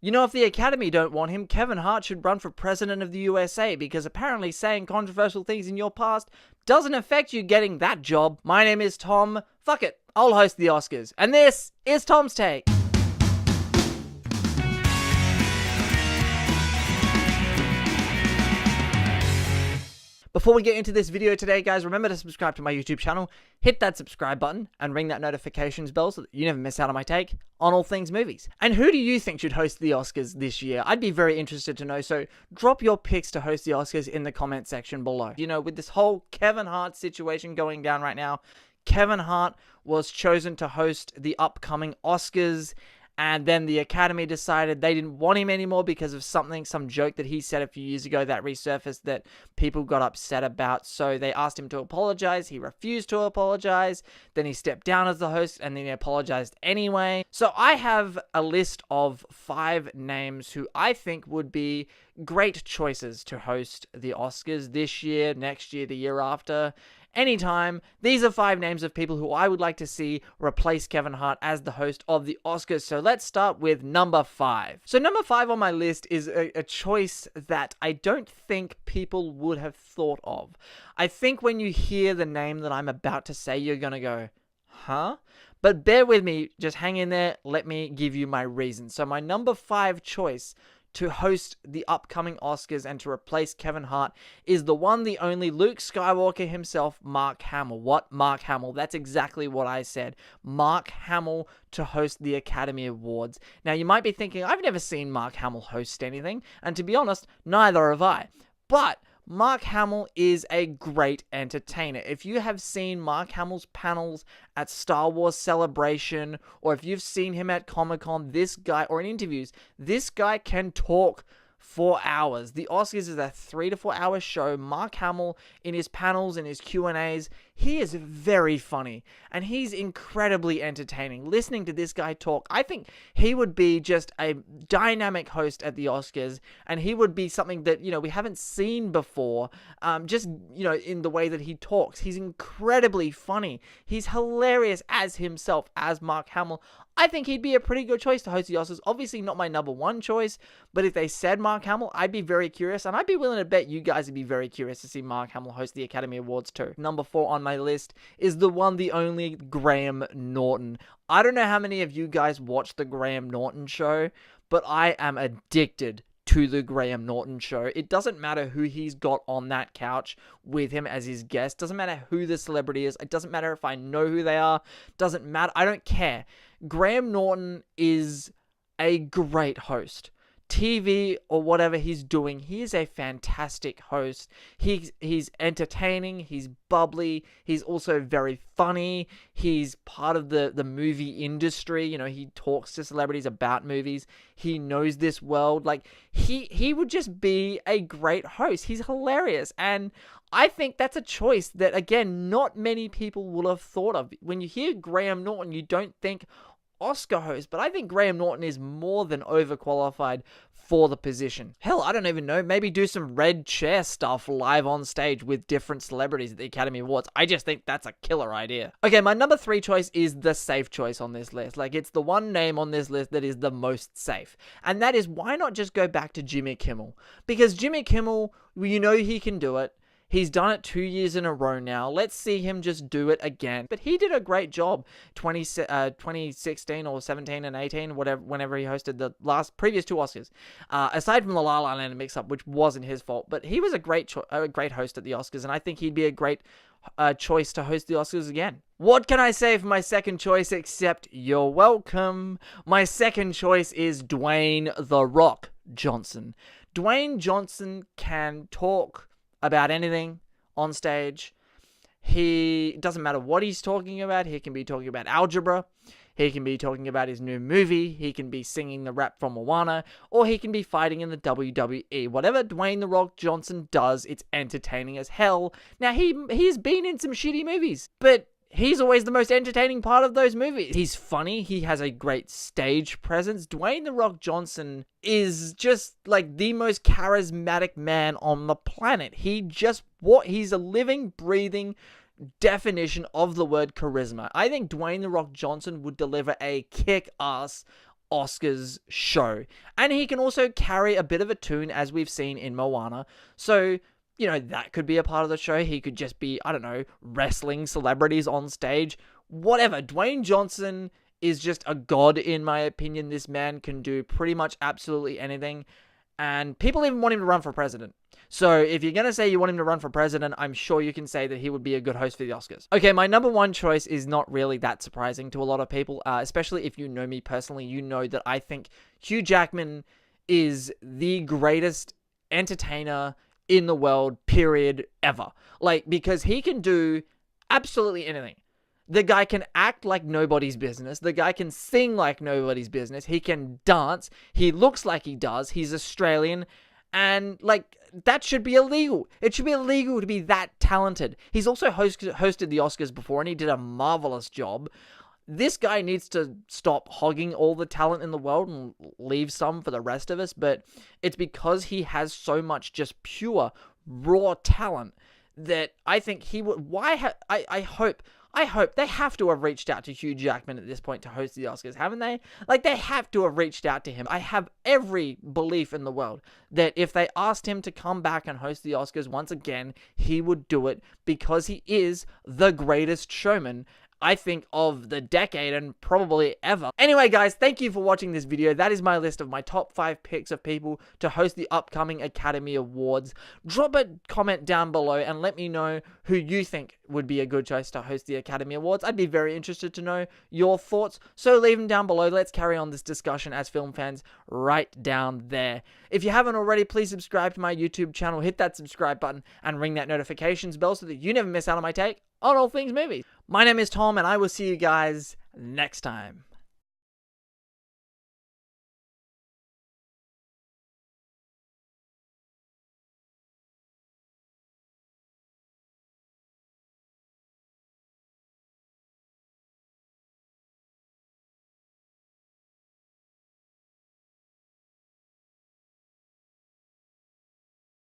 You know, if the Academy don't want him, Kevin Hart should run for president of the USA, because apparently saying controversial things in your past doesn't affect you getting that job. My name is Tom. Fuck it, I'll host the Oscars. And this is Tom's Take. Before we get into this video today, guys, remember to subscribe to my YouTube channel, hit that subscribe button, and ring that notifications bell so that you never miss out on my take on all things movies. And who do you think should host the Oscars this year? I'd be very interested to know, so drop your picks to host the Oscars in the comment section below. You know, with this whole Kevin Hart situation going down right now, Kevin Hart was chosen to host the upcoming Oscars, and then the Academy decided they didn't want him anymore because of some joke that he said a few years ago that resurfaced that people got upset about. So they asked him to apologize. He refused to apologize. Then he stepped down as the host and then he apologized anyway. So I have a list of 5 names who I think would be great choices to host the Oscars this year, next year, the year after. Anytime. These are 5 names of people who I would like to see replace Kevin Hart as the host of the Oscars. So let's start with number 5. So number 5 on my list is a choice that I don't think people would have thought of. I think when you hear the name that I'm about to say, you're going to go, huh? But bear with me, just hang in there, let me give you my reason. So my number 5 choice to host the upcoming Oscars and to replace Kevin Hart is the one, the only Luke Skywalker himself, Mark Hamill. What? Mark Hamill. That's exactly what I said. Mark Hamill to host the Academy Awards. Now, you might be thinking, I've never seen Mark Hamill host anything, and to be honest, neither have I. But Mark Hamill is a great entertainer. If you have seen Mark Hamill's panels at Star Wars Celebration, or if you've seen him at Comic-Con, this guy, or in interviews, this guy can talk for hours. The Oscars is a 3 to 4 hour show. Mark Hamill, in his panels and his Q&As, he is very funny and he's incredibly entertaining. Listening to this guy talk, I think he would be just a dynamic host at the Oscars, and he would be something that, you know, we haven't seen before. Just, you know, in the way that he talks, he's incredibly funny. He's hilarious as himself, as Mark Hamill. I think he'd be a pretty good choice to host the Oscars. Obviously not my number 1 choice, but if they said Mark Hamill, I'd be very curious, and I'd be willing to bet you guys would be very curious to see Mark Hamill host the Academy Awards too. Number 4 on my list is the one, the only Graham Norton. I don't know how many of you guys watch the Graham Norton show, but I am addicted to the Graham Norton show. It doesn't matter who he's got on that couch with him as his guest. Doesn't matter who the celebrity is. It doesn't matter if I know who they are. Doesn't matter. I don't care. Graham Norton is a great host. TV or whatever he's doing, he is a fantastic host. He's entertaining, he's bubbly, he's also very funny, he's part of the movie industry. You know, he talks to celebrities about movies, he knows this world. Like, he would just be a great host. He's hilarious, and I think that's a choice that, again, not many people will have thought of. When you hear Graham Norton, you don't think Oscar host, but I think Graham Norton is more than overqualified for the position. Hell, I don't even know, maybe do some red chair stuff live on stage with different celebrities at the Academy Awards. I just think that's a killer idea. Okay, my number 3 choice is the safe choice on this list. Like, it's the one name on this list that is the most safe. And that is, why not just go back to Jimmy Kimmel? Because Jimmy Kimmel, you know he can do it. He's done it 2 years in a row now. Let's see him just do it again. But he did a great job 2016 or 17 and 18, whenever he hosted the previous 2 Oscars. Aside from the La La Land mix-up, which wasn't his fault. But he was a great host at the Oscars, and I think he'd be a great choice to host the Oscars again. What can I say for my second choice except you're welcome? My second choice is Dwayne "The Rock" Johnson. Dwayne Johnson can talk about anything on stage. He doesn't matter what he's talking about. He can be talking about algebra. He can be talking about his new movie. He can be singing the rap from Moana, or he can be fighting in the WWE. Whatever Dwayne "The Rock" Johnson does, it's entertaining as hell. Now, he's been in some shitty movies, but he's always the most entertaining part of those movies. He's funny. He has a great stage presence. Dwayne "The Rock" Johnson is just like the most charismatic man on the planet. He's a living, breathing definition of the word charisma. I think Dwayne "The Rock" Johnson would deliver a kick-ass Oscars show. And he can also carry a bit of a tune, as we've seen in Moana. So, you know, that could be a part of the show. He could just be, I don't know, wrestling celebrities on stage. Whatever. Dwayne Johnson is just a god, in my opinion. This man can do pretty much absolutely anything. And people even want him to run for president. So if you're going to say you want him to run for president, I'm sure you can say that he would be a good host for the Oscars. Okay, my number one choice is not really that surprising to a lot of people, especially if you know me personally. You know that I think Hugh Jackman is the greatest entertainer in the world, period, ever. Like, because he can do absolutely anything. The guy can act like nobody's business. The guy can sing like nobody's business. He can dance. He looks like he does. He's Australian. And, like, that should be illegal. It should be illegal to be that talented. He's also hosted the Oscars before, and he did a marvelous job. This guy needs to stop hogging all the talent in the world and leave some for the rest of us. But it's because he has so much just pure, raw talent that I think he would... I hope they have to have reached out to Hugh Jackman at this point to host the Oscars, haven't they? Like, they have to have reached out to him. I have every belief in the world that if they asked him to come back and host the Oscars once again, he would do it, because he is the greatest showman, I think, of the decade and probably ever. Anyway, guys, thank you for watching this video. That is my list of my top 5 picks of people to host the upcoming Academy Awards. Drop a comment down below and let me know who you think would be a good choice to host the Academy Awards. I'd be very interested to know your thoughts, so leave them down below. Let's carry on this discussion as film fans right down there. If you haven't already, please subscribe to my YouTube channel, hit that subscribe button, and ring that notifications bell so that you never miss out on my take on all things movies. My name is Tom, and I will see you guys next time.